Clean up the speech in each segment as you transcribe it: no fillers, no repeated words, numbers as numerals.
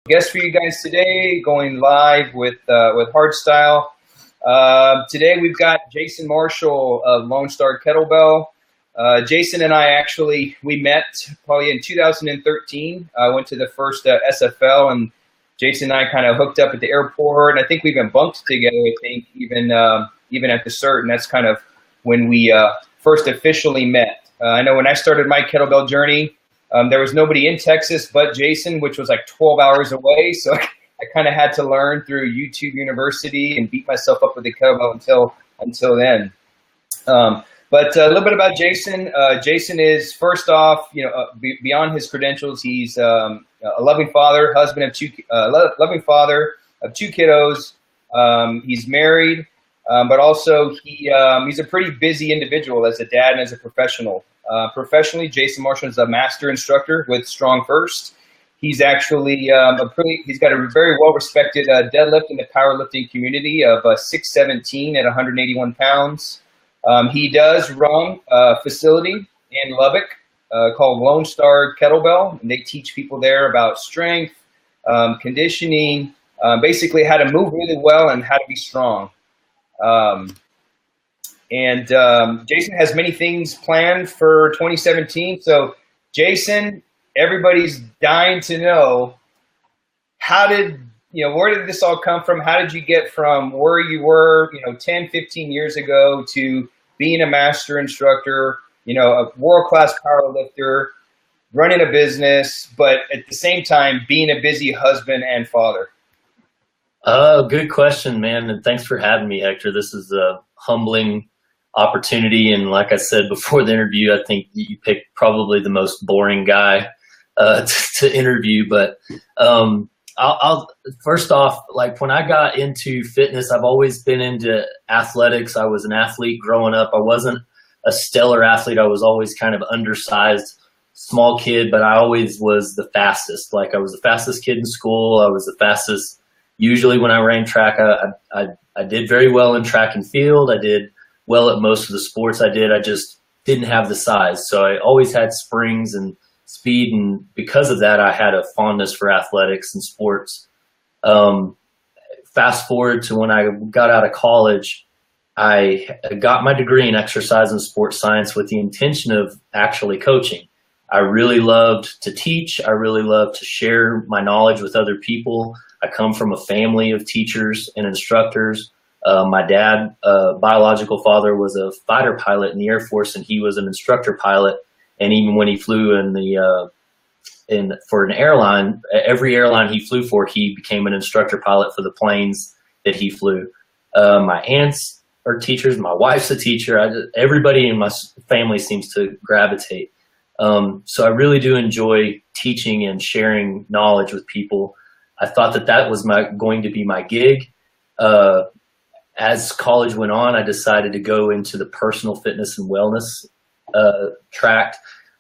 Guest for you guys today, going live with Hardstyle. Today we've got Jason Marshall of Lone Star Kettlebell. Jason and I we met probably in 2013. I went to the first SFL, and Jason and I kind of hooked up at the airport. And I think we even bunked together. I think even at the CERT, and that's kind of when we first officially met. I know when I started my kettlebell journey, there was nobody in Texas but Jason, which was like 12 hours away. So I kind of had to learn through YouTube University and beat myself up with the kettlebell until then. But a little bit about Jason. Jason is, first off, beyond his credentials, he's a loving father, husband of loving father of two kiddos. He's married, but also he's a pretty busy individual as a dad and as a professional. Professionally, Jason Marshall is a master instructor with Strong First. He's actually he's got a very well-respected deadlift in the powerlifting community of 617 at 181 pounds. He does run a facility in Lubbock called Lone Star Kettlebell, and they teach people there about strength, conditioning, basically how to move really well and how to be strong. And Jason has many things planned for 2017. So Jason, everybody's dying to know, where did this all come from? How did you get from where you were, 10, 15 years ago to being a master instructor, a world-class powerlifter, running a business, but at the same time, being a busy husband and father? Good question, man. And thanks for having me, Hector. This is a humbling opportunity. And like I said before the interview, I think you picked probably the most boring guy to interview. But I'll first off, like when I got into fitness, I've always been into athletics. I was an athlete growing up. I wasn't a stellar athlete. I was always kind of undersized, small kid, but I always was the fastest. Like I was the fastest kid in school. I was the fastest. Usually when I ran track, I did very well in track and field. I did well at most of the sports I did. I just didn't have the size. So I always had springs and speed. And because of that, I had a fondness for athletics and sports. Fast forward to when I got out of college, I got my degree in exercise and sports science with the intention of actually coaching. I really loved to teach. I really loved to share my knowledge with other people. I come from a family of teachers and instructors. My dad, biological father, was a fighter pilot in the Air Force, and he was an instructor pilot. And even when he flew for an airline, every airline he flew for, he became an instructor pilot for the planes that he flew. My aunts are teachers. My wife's a teacher. Everybody in my family seems to gravitate. So I really do enjoy teaching and sharing knowledge with people. I thought that was going to be my gig. As college went on, I decided to go into the personal fitness and wellness track,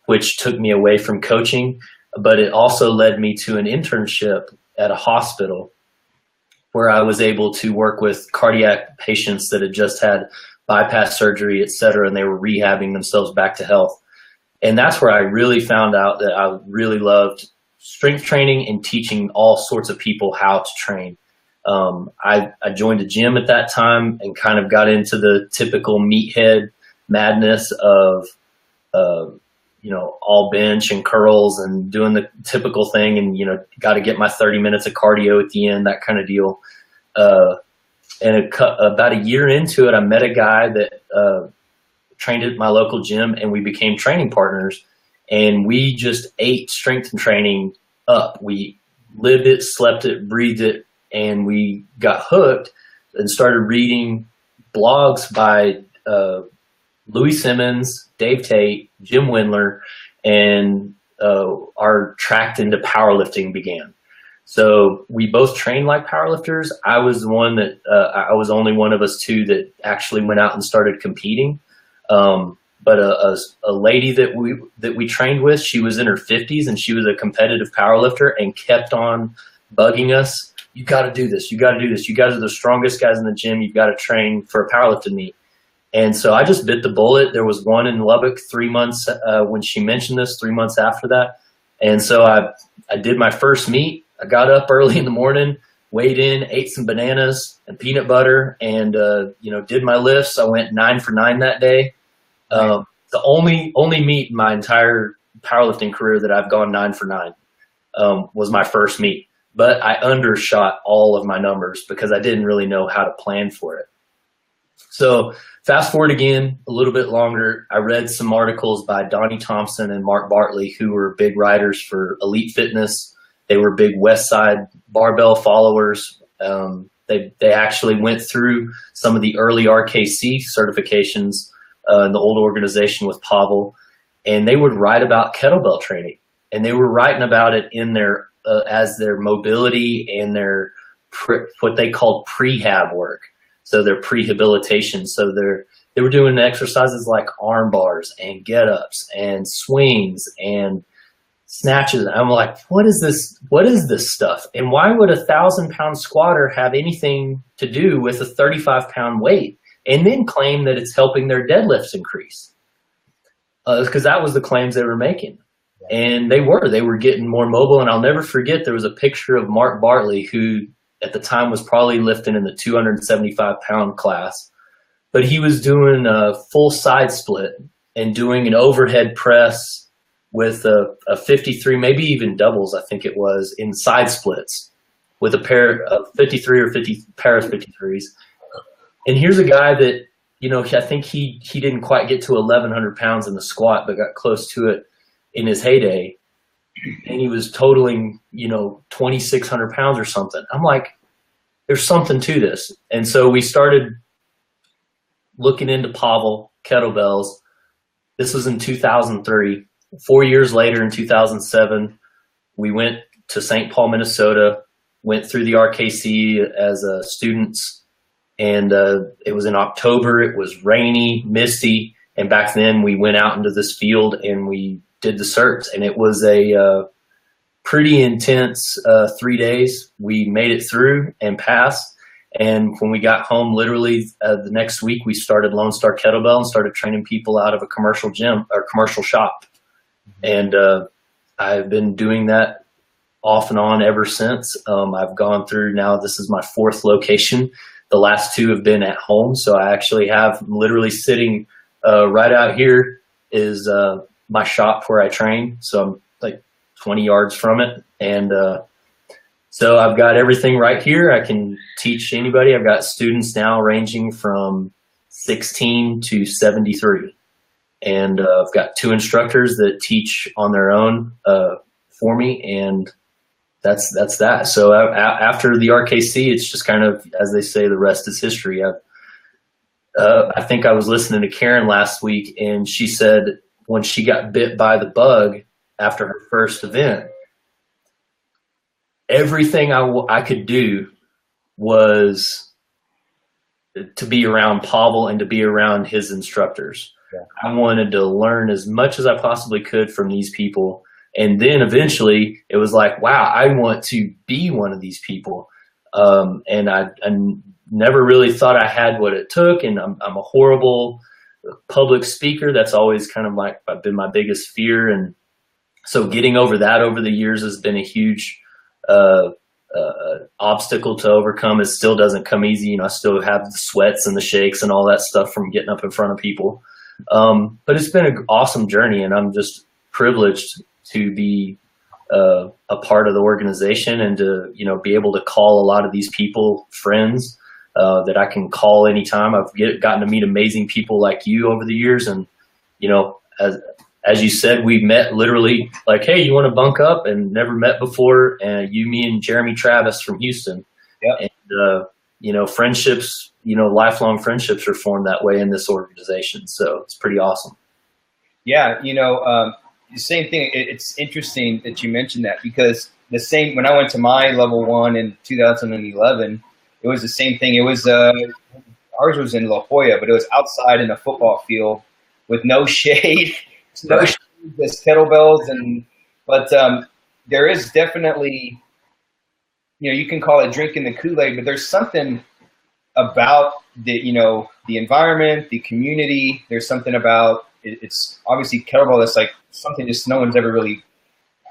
which took me away from coaching, but it also led me to an internship at a hospital where I was able to work with cardiac patients that had just had bypass surgery, et cetera, and they were rehabbing themselves back to health. And that's where I really found out that I really loved strength training and teaching all sorts of people how to train. I joined a gym at that time and kind of got into the typical meathead madness of, all bench and curls and doing the typical thing and, got to get my 30 minutes of cardio at the end, that kind of deal. And about a year into it, I met a guy that trained at my local gym, and we became training partners. And we just ate strength and training up. We lived it, slept it, breathed it, and we got hooked and started reading blogs by Louis Simmons, Dave Tate, Jim Wendler, and our track into powerlifting began. So we both trained like powerlifters. I was the one that I was only one of us two that actually went out and started competing. But a lady that we trained with, she was in her 50s and she was a competitive powerlifter and kept on bugging us. You got to do this. You got to do this. You guys are the strongest guys in the gym. You've got to train for a powerlifting meet. And so I just bit the bullet. There was one in Lubbock 3 months when she mentioned this, 3 months after that. And so I did my first meet. I got up early in the morning, weighed in, ate some bananas and peanut butter, and did my lifts. I went 9 for 9 that day. The only meet in my entire powerlifting career that I've gone 9 for 9 was my first meet. But I undershot all of my numbers because I didn't really know how to plan for it. So fast forward again, a little bit longer, I read some articles by Donnie Thompson and Mark Bartley, who were big writers for Elite Fitness. They were big West Side barbell followers. They actually went through some of the early RKC certifications in the old organization with Pavel, and they would write about kettlebell training. And they were writing about it in their as their mobility and their what they called prehab work. So their prehabilitation. So they were doing exercises like arm bars and get-ups and swings and snatches. I'm like, what is this? What is this stuff? And why would a 1,000-pound squatter have anything to do with a 35-pound weight and then claim that it's helping their deadlifts increase? Because that was the claims they were making. And they were getting more mobile. And I'll never forget, there was a picture of Mark Bartley, who at the time was probably lifting in the 275-pound class, but he was doing a full side split and doing an overhead press with a 53, maybe even doubles, I think it was, in side splits with a pair of 53 or 50 pair of 53s. And here's a guy that, I think he didn't quite get to 1,100 pounds in the squat, but got close to it in his heyday. And he was totaling, 2,600 pounds or something. I'm like, there's something to this. And so we started looking into Pavel kettlebells. This was in 2003. 4 years later, in 2007, we went to St. Paul, Minnesota, went through the RKC as students. And it was in October. It was rainy, misty. And back then we went out into this field and we did the certs. And it was a pretty intense 3 days. We made it through and passed. And when we got home, literally the next week, we started Lone Star Kettlebell and started training people out of a commercial gym or commercial shop. And I've been doing that off and on ever since. I've gone through now, this is my 4th location. The last 2 have been at home. So I actually have literally sitting right out here is my shop where I train. So I'm like 20 yards from it. And so I've got everything right here. I can teach anybody. I've got students now ranging from 16 to 73. And I've got 2 instructors that teach on their own for me. And that's that. So after the RKC, it's just kind of, as they say, the rest is history. I think I was listening to Karen last week, and she said when she got bit by the bug after her first event, everything I could do was to be around Pavel and to be around his instructors. Yeah. I wanted to learn as much as I possibly could from these people. And then eventually it was like, wow, I want to be one of these people. And I never really thought I had what it took. And I'm a horrible public speaker. That's always kind of like been my biggest fear. And so getting over that over the years has been a huge obstacle to overcome. It still doesn't come easy. I still have the sweats and the shakes and all that stuff from getting up in front of people. But it's been an awesome journey, and I'm just privileged to be a part of the organization and to, be able to call a lot of these people friends that I can call anytime. I've gotten to meet amazing people like you over the years. And, as you said, we met literally like, hey, you want to bunk up, and never met before. And me and Jeremy Travis from Houston. Yep. And, friendships, lifelong friendships are formed that way in this organization. So it's pretty awesome. Yeah. The same thing. It's interesting that you mentioned that, because when I went to my level 1 in 2011, it was the same thing. It was, ours was in La Jolla, but it was outside in a football field with no shade. No shade, just kettlebells. But there is definitely, you can call it drinking the Kool-Aid, but there's something about the environment, the community. There's something about it's obviously kettlebell that's like something just no one's ever really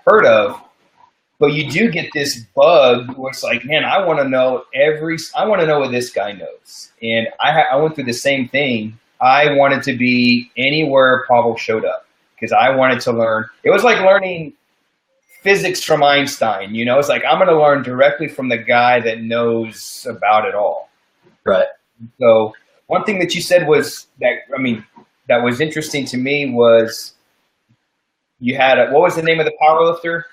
heard of. but you do get this bug where it's like, man, I want to know what this guy knows. And I went through the same thing. I wanted to be anywhere Pavel showed up because I wanted to learn. It was like learning physics from Einstein, you know? It's like, I'm going to learn directly from the guy that knows about it all. Right. So one thing that you said was that was interesting to me was you had what was the name of the powerlifter?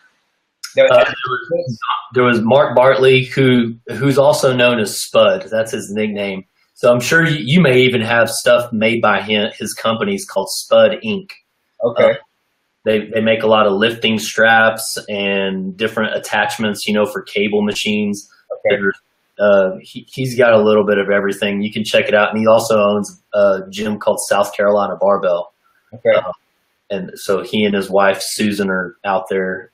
There was Mark Bartley, who's also known as Spud. That's his nickname. So I'm sure you may even have stuff made by his companies called Spud Inc. Okay. They make a lot of lifting straps and different attachments, you know, for cable machines. Okay. He's got a little bit of everything. You can check it out. And he also owns a gym called South Carolina Barbell. Okay. And so he and his wife, Susan, are out there.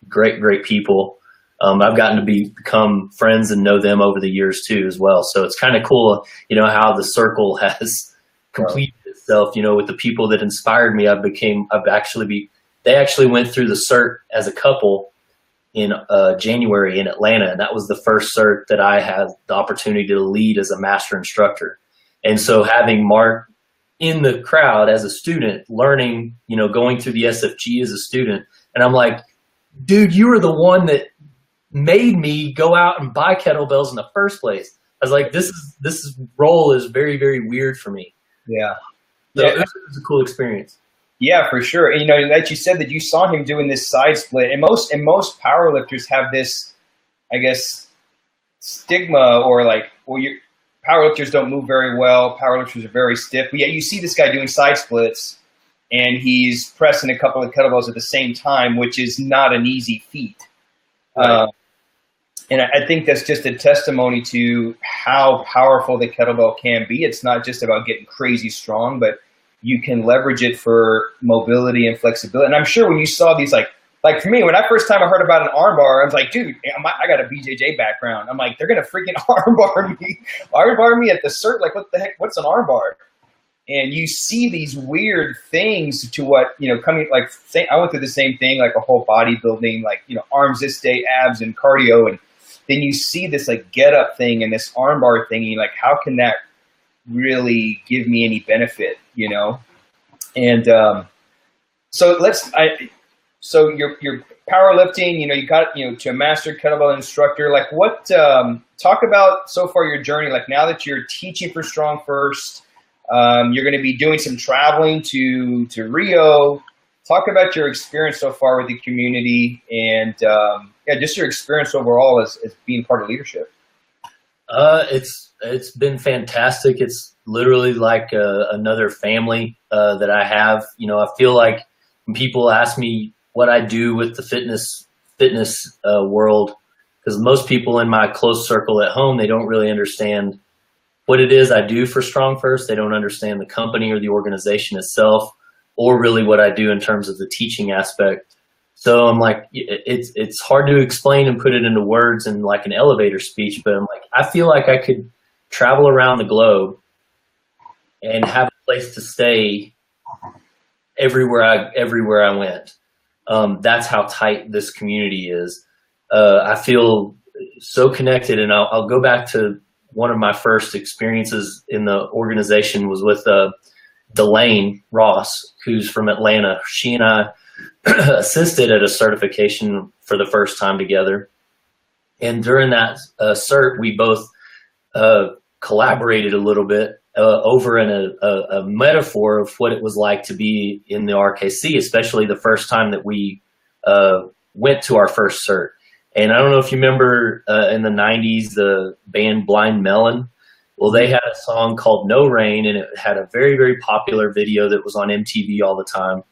Great people. I've gotten to become friends and know them over the years too as well. So it's kind of cool, you know, how the circle has completed itself, you know, with the people that inspired me. They actually went through the cert as a couple in January in Atlanta. And that was the first cert that I had the opportunity to lead as a master instructor. And so having Mark in the crowd as a student, learning, you know, going through the SFG as a student. And I'm like, dude, you were the one that made me go out and buy kettlebells in the first place. I was like, this role is very, very weird for me. Yeah. So it was a cool experience. Yeah, for sure. And, you know, that you said that you saw him doing this side split, and most powerlifters have this, I guess, stigma or like, well, powerlifters don't move very well. Powerlifters are very stiff. But yet you see this guy doing side splits, and he's pressing a couple of kettlebells at the same time, which is not an easy feat. Right. And I think that's just a testimony to how powerful the kettlebell can be. It's not just about getting crazy strong, but you can leverage it for mobility and flexibility. And I'm sure when you saw these, like for me, when I first time I heard about an armbar, I was like, dude, I got a BJJ background. I'm like, they're going to freaking armbar me at the cert. Like, what the heck? What's an armbar? And you see these weird things to what, you know, coming, like, I went through the same thing, like a whole bodybuilding, like, you know, arms this day, abs and cardio. And then you see this like get up thing and this armbar thing. And you're like, how can that really give me any benefit, you know? And so you're powerlifting, you know, you got, you know, to a master kettlebell instructor. Like what, talk about so far your journey, like now that you're teaching for Strong First, you're going to be doing some traveling to Rio. Talk about your experience so far with the community and just your experience overall as being part of leadership. It's been fantastic. It's literally like another family that I have. You know, I feel like when people ask me what I do with the fitness world, because most people in my close circle at home, they don't really understand what it is I do for Strong First. They don't understand the company or the organization itself, or really what I do in terms of the teaching aspect. So I'm like, it's hard to explain and put it into words in like an elevator speech, but I'm like, I feel like I could travel around the globe and have a place to stay everywhere I went. That's how tight this community is. I feel so connected, and I'll go back to one of my first experiences in the organization was with Delane Ross, who's from Atlanta. She and I assisted at a certification for the first time together. And during that cert, we both collaborated a little bit over in a metaphor of what it was like to be in the RKC, especially the first time that we went to our first cert. And I don't know if you remember in the 90s, the band Blind Melon. Well, they had a song called No Rain, and it had a very, very popular video that was on MTV all the time.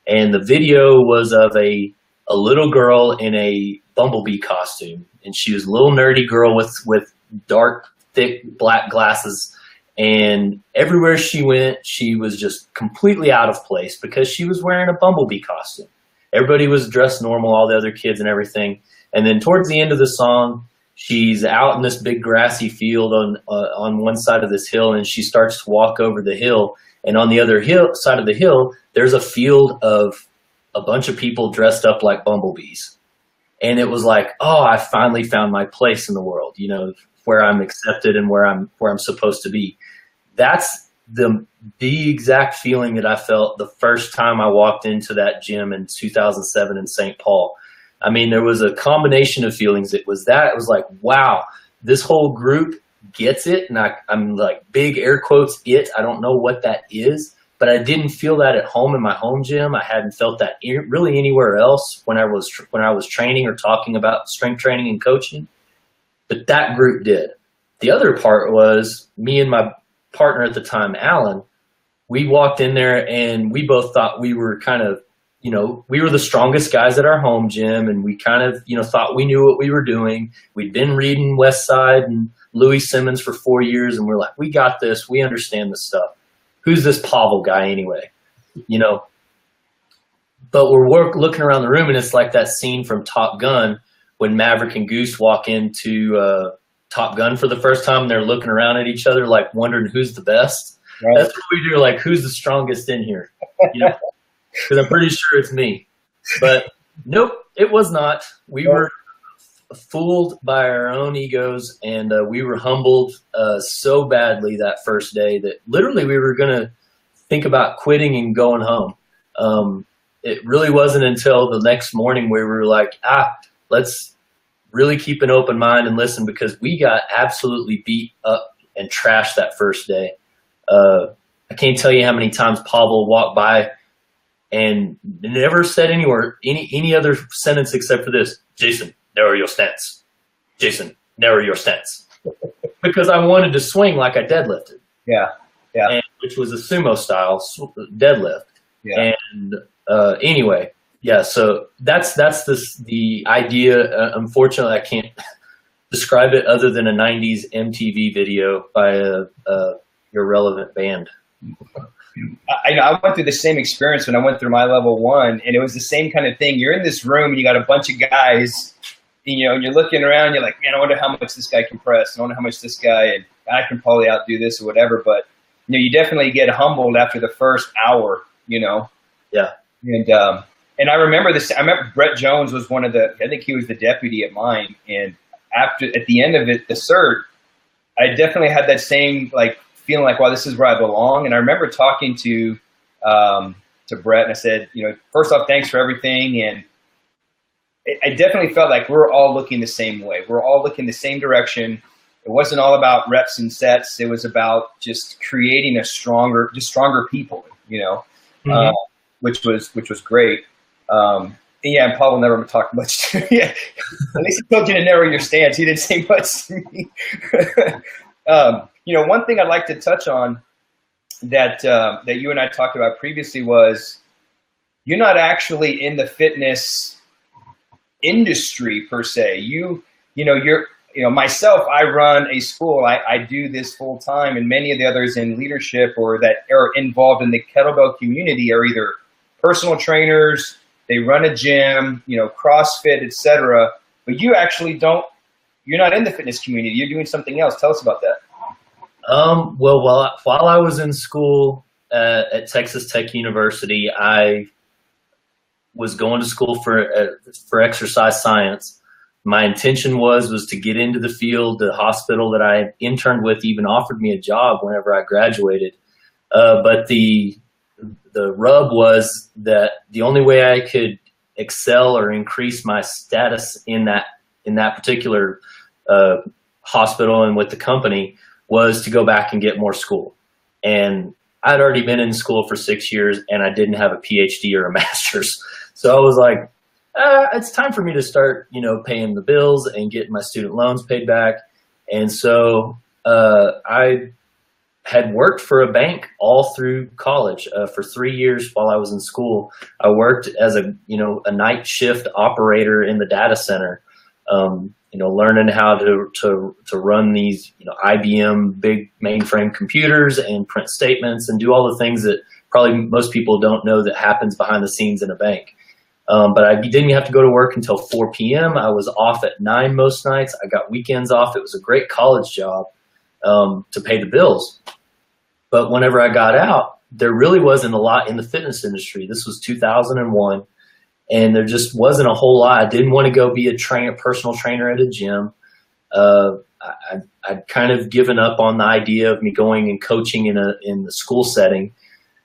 And the video was of a little girl in a bumblebee costume. And she was a little nerdy girl with dark, thick black glasses. And everywhere she went, she was just completely out of place because she was wearing a bumblebee costume. Everybody was dressed normal, all the other kids and everything. And then towards the end of the song, she's out in this big grassy field on one side of this hill, and she starts to walk over the hill. And on the other side of the hill, there's a field of a bunch of people dressed up like bumblebees. And it was like, oh, I finally found my place in the world, you know, where I'm accepted and where I'm supposed to be. That's the exact feeling that I felt the first time I walked into that gym in 2007 in St. Paul. I mean, there was a combination of feelings. It was like, wow, this whole group gets it. And I'm like, big air quotes, it. I don't know what that is, but I didn't feel that at home in my home gym. I hadn't felt that really anywhere else when I was training or talking about strength training and coaching. But that group did. The other part was me and my partner at the time, Alan. We walked in there and we both thought we were kind of, you know, we were the strongest guys at our home gym, and we kind of, you know, thought we knew what we were doing. We'd been reading West Side and Louis Simmons for 4 years, and we're like, we got this. We understand this stuff. Who's this Pavel guy anyway? You know? But we're looking around the room, and it's like that scene from Top Gun when Maverick and Goose walk into Top Gun for the first time, and they're looking around at each other like wondering who's the best. Right. That's what we do, like, who's the strongest in here? You know? Because I'm pretty sure it's me. But nope, it was not. We were fooled by our own egos, and we were humbled so badly that first day that literally we were going to think about quitting and going home. It really wasn't until the next morning where we were like, let's really keep an open mind and listen, because we got absolutely beat up and trashed that first day. I can't tell you how many times Pavel walked by and never said any other sentence except for this: Jason, narrow your stance. Jason, narrow your stance. Because I wanted to swing like I deadlifted. Yeah. And, which was a sumo style deadlift. Yeah. And anyway, yeah. So that's the idea. Unfortunately, I can't describe it other than a '90s MTV video by a irrelevant band. I went through the same experience when I went through my level 1, and it was the same kind of thing. You're in this room and you got a bunch of guys, you know, and you're looking around, you're like, man, I wonder how much this guy can press. I wonder how much this guy, and I can probably outdo this or whatever. But, you know, you definitely get humbled after the first hour, you know? Yeah. And I remember this, I remember Brett Jones was one of I think he was the deputy at mine. And at the end of it, the cert, I definitely had that same, like, feeling like, wow, this is where I belong. And I remember talking to Brett, and I said, you know, first off, thanks for everything. And I definitely felt like we're all looking the same way. We're all looking the same direction. It wasn't all about reps and sets. It was about just creating stronger people, you know, which was great. Yeah, and Paul never talked much. Yeah, at least he told you to narrow your stance. He didn't say much to me. You know, one thing I'd like to touch on that you and I talked about previously was you're not actually in the fitness industry per se. You know, myself, I run a school. I do this full time, and many of the others in leadership or that are involved in the kettlebell community are either personal trainers, they run a gym, you know, CrossFit, etc. But you actually don't. You're not in the fitness community. You're doing something else. Tell us about that. Well, while I was in school at Texas Tech University, I was going to school for exercise science. My intention was to get into the field. The hospital that I interned with even offered me a job whenever I graduated. But the rub was that the only way I could excel or increase my status in that particular hospital and with the company was to go back and get more school. And I'd already been in school for 6 years, and I didn't have a PhD or a master's. So I was like, it's time for me to start, you know, paying the bills and getting my student loans paid back. And so I had worked for a bank all through college for 3 years while I was in school. I worked as a night shift operator in the data center, you know, learning how to run these, you know, IBM big mainframe computers and print statements and do all the things that probably most people don't know that happens behind the scenes in a bank. But I didn't have to go to work until 4 p.m. I was off at 9 most nights. I got weekends off. It was a great college job to pay the bills. But whenever I got out, there really wasn't a lot in the fitness industry. This was 2001. and there just wasn't a whole lot. I didn't want to go be a personal trainer at a gym. I'd kind of given up on the idea of me going and coaching in the school setting.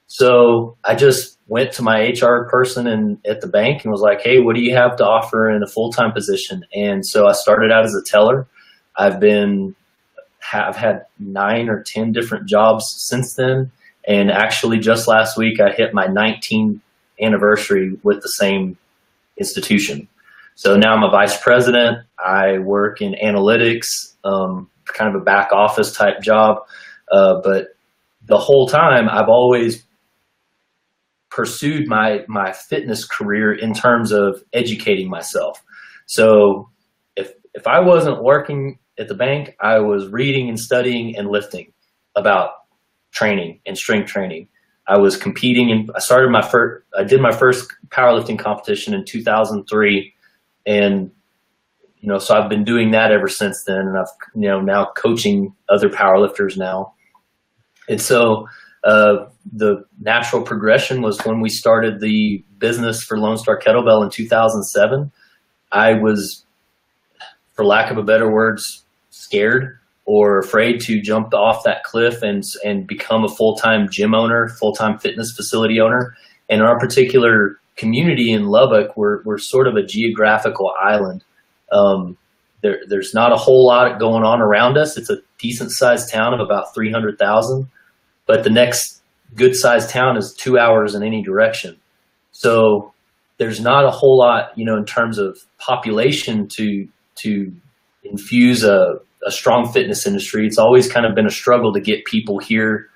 So I just went to my HR person at the bank and was like, hey, what do you have to offer in a full-time position? And so I started out as a teller. I've had 9 or 10 different jobs since then. And actually just last week, I hit my 19th anniversary with the same institution. So now I'm a vice president. I work in analytics, kind of a back office type job. But the whole time I've always pursued my fitness career in terms of educating myself. So if I wasn't working at the bank, I was reading and studying and lifting about training and strength training. I was competing, and I did my first powerlifting competition in 2003. And, so I've been doing that ever since then. And I've, now coaching other powerlifters now. And so, the natural progression was when we started the business for Lone Star Kettlebell in 2007. I was, for lack of a better words, scared or afraid to jump off that cliff and become a full-time gym owner, full-time fitness facility owner. And our particular community in Lubbock, we're sort of a geographical island. There's not a whole lot going on around us. It's a decent-sized town of about 300,000, but the next good-sized town is 2 hours in any direction. So there's not a whole lot, in terms of population to infuse a strong fitness industry. It's always kind of been a struggle to get people here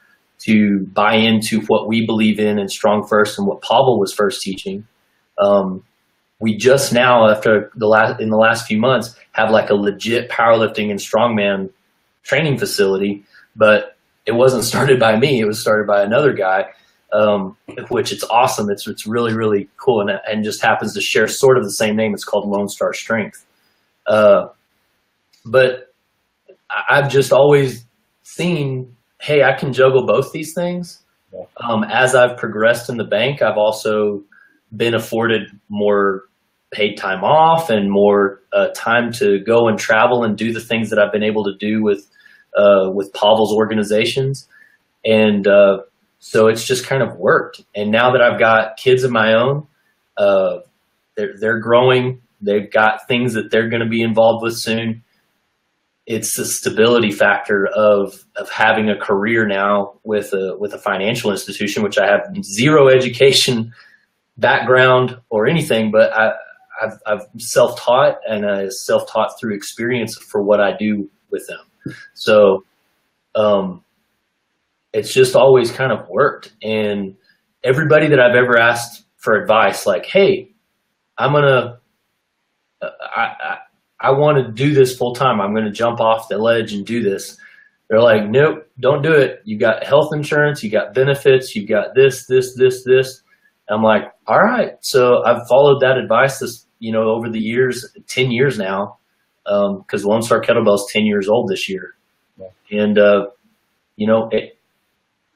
to buy into what we believe in Strong First and what Pavel was first teaching. We just now, in the last few months, have like a legit powerlifting and strongman training facility, but it wasn't started by me. It was started by another guy, which it's awesome. It's really, really cool, and just happens to share sort of the same name. It's called Lone Star Strength. But I've just always seen, hey, I can juggle both these things. As I've progressed in the bank, I've also been afforded more paid time off and more time to go and travel and do the things that I've been able to do with Pavel's organizations. And so it's just kind of worked. And now that I've got kids of my own, they're growing. They've got things that they're going to be involved with soon. It's the stability factor of having a career now with a financial institution, which I have zero education background or anything, but I've self-taught, and I self-taught through experience for what I do with them. So it's just always kind of worked. And everybody that I've ever asked for advice, like, hey, I want to do this full time. I'm going to jump off the ledge and do this. They're like, nope, don't do it. You got health insurance, you got benefits, you got this. I'm like, all right. So I've followed that advice over the years, 10 years now, because Lone Star Kettlebell is 10 years old this year. Yeah. And,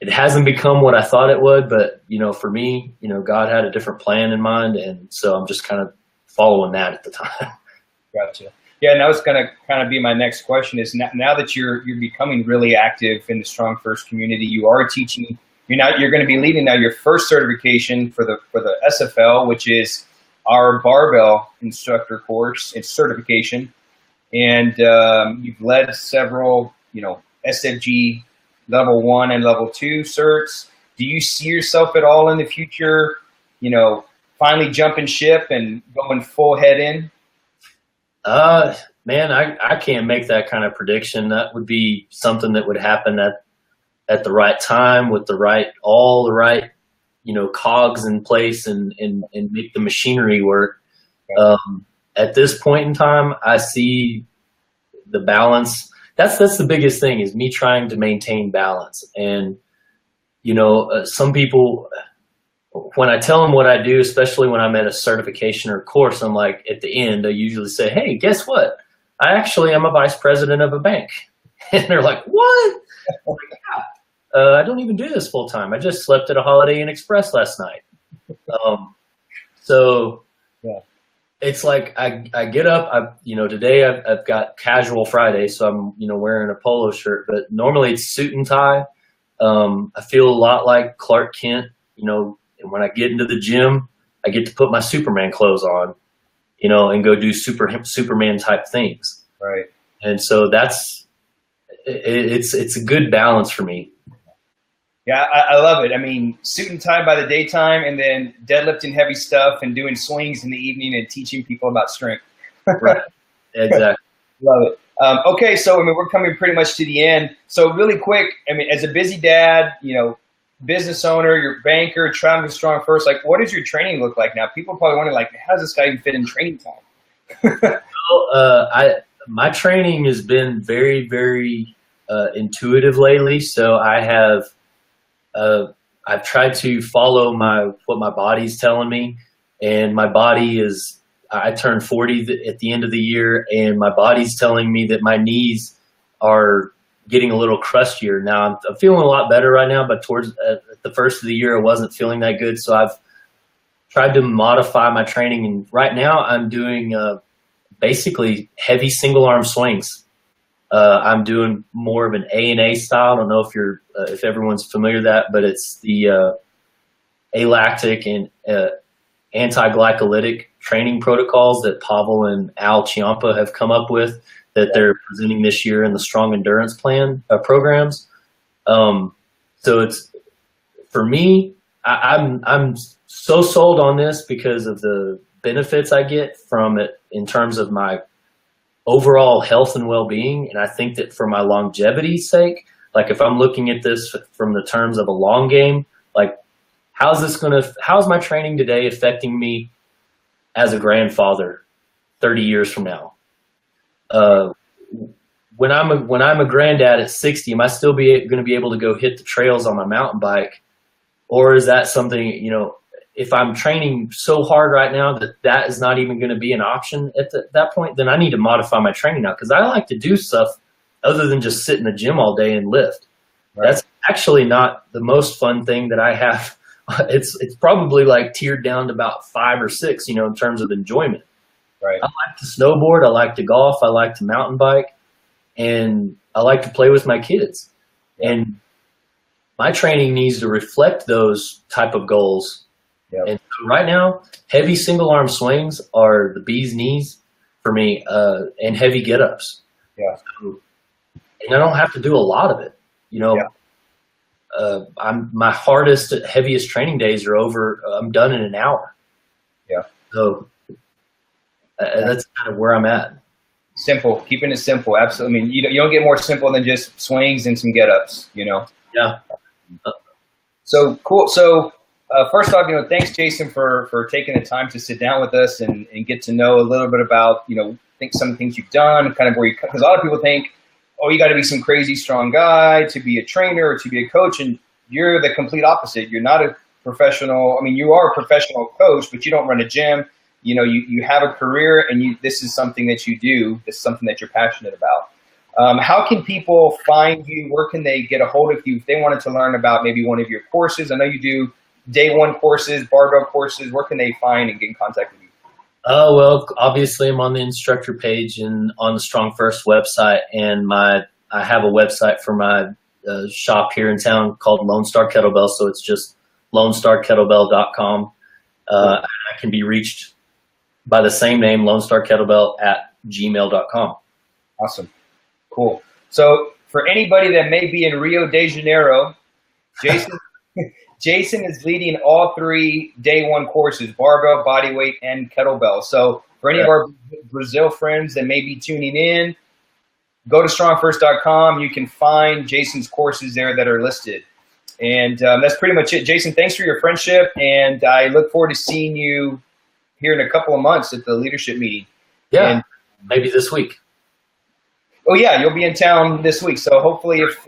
it hasn't become what I thought it would, but, for me, God had a different plan in mind. And so I'm just kind of following that at the time. Gotcha. Yeah, and that was going to kind of be my next question is now that you're becoming really active in the Strong First community, you are teaching, you're going to be leading now your first certification for the SFL, which is our barbell instructor course. It's certification. And you've led several, SFG level 1 and level 2 certs. Do you see yourself at all in the future, finally jumping ship and going full head in? Man, I can't make that kind of prediction. That would be something that would happen at the right time with all the right, cogs in place and make the machinery work. At this point in time, I see the balance. That's the biggest thing, is me trying to maintain balance. And, some people, when I tell them what I do, especially when I'm at a certification or course, I'm like, at the end, I usually say, hey, guess what? I actually am a vice president of a bank. And they're like, what? I'm like, yeah. I don't even do this full time. I just slept at a Holiday Inn Express last night. So it's like I get up, today I've got casual Friday, so I'm, wearing a polo shirt, but normally it's suit and tie. I feel a lot like Clark Kent, and when I get into the gym, I get to put my Superman clothes on, and go do Superman type things. Right. And so it's a good balance for me. Yeah, I love it. I mean, suit and tie by the daytime, and then deadlifting heavy stuff and doing swings in the evening and teaching people about strength. Right. Exactly. Love it. Okay, so I mean, we're coming pretty much to the end. So really quick, I mean, as a busy dad, business owner, your banker, traveling strong first, like, what does your training look like now? People probably wonder, like, how does this guy even fit in training time? My training has been very, very intuitive lately. So I've tried to follow what my body's telling me, and my body is. I turned 40 at the end of the year, and my body's telling me that my knees are getting a little crustier. Now I'm feeling a lot better right now, but towards the first of the year, I wasn't feeling that good. So I've tried to modify my training, and right now I'm doing basically heavy single arm swings. I'm doing more of an A&A style. I don't know if everyone's familiar with that, but it's the alactic and anti-glycolytic training protocols that Pavel and Al Ciampa have come up with that they're presenting this year in the Strong Endurance Plan programs. So it's, for me, I'm so sold on this because of the benefits I get from it in terms of my overall health and well-being. And I think that for my longevity's sake, like if I'm looking at this from the terms of a long game, like how's my training today affecting me as a grandfather 30 years from now? When I'm a granddad at 60, am I still going to be able to go hit the trails on my mountain bike? Or is that something, if I'm training so hard right now that is not even going to be an option at that point, then I need to modify my training now, because I like to do stuff other than just sit in the gym all day and lift. Right. That's actually not the most fun thing that I have. It's probably like tiered down to about 5 or 6, in terms of enjoyment. Right. I like to snowboard. I like to golf. I like to mountain bike, and I like to play with my kids. And my training needs to reflect those type of goals. Yep. And so right now, heavy single arm swings are the bee's knees for me, and heavy get-ups. Yeah. So, and I don't have to do a lot of it, my hardest, heaviest training days are over. I'm done in an hour. Yeah. So that's kind of where I'm at. Simple, keeping it simple. Absolutely. I mean, you don't get more simple than just swings and some get-ups, Yeah. So cool. So first off, thanks, Jason, for taking the time to sit down with us and get to know a little bit about, some of the things you've done, kind of because a lot of people think, oh, you got to be some crazy strong guy to be a trainer or to be a coach, and you're the complete opposite. You're not a professional. I mean, you are a professional coach, but you don't run a gym. You have a career, and this is something that you do. This is something that you're passionate about. How can people find you? Where can they get a hold of you if they wanted to learn about maybe one of your courses? I know you do day one courses, barbell courses. Where can they find and get in contact with you? Well, obviously I'm on the Instructor page and on the Strong First website, and I have a website for my shop here in town called Lone Star Kettlebell. So it's just lonestarkettlebell.com. I can be reached by the same name, lonestarkettlebell@gmail.com. Awesome. Cool. So for anybody that may be in Rio de Janeiro, Jason is leading all 3 day one courses: barbell, bodyweight, and kettlebell. So for any of our Brazil friends that may be tuning in, go to strongfirst.com. You can find Jason's courses there that are listed. And that's pretty much it. Jason, thanks for your friendship, and I look forward to seeing you here in a couple of months at the leadership meeting. Yeah, and maybe this week. Oh yeah, you'll be in town this week. So hopefully, if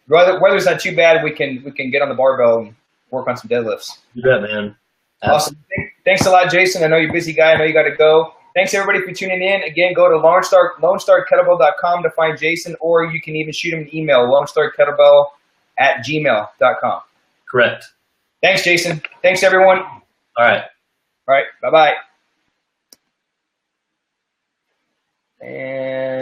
weather's not too bad, we can get on the barbell and work on some deadlifts. You bet, man. Awesome. Thanks a lot, Jason. I know you're a busy guy. I know you got to go. Thanks everybody for tuning in. Again, go to lonestarkettlebell.com to find Jason, or you can even shoot him an email, lonestarkettlebell@gmail.com. Correct. Thanks, Jason. Thanks, everyone. All right. All right. Bye-bye. And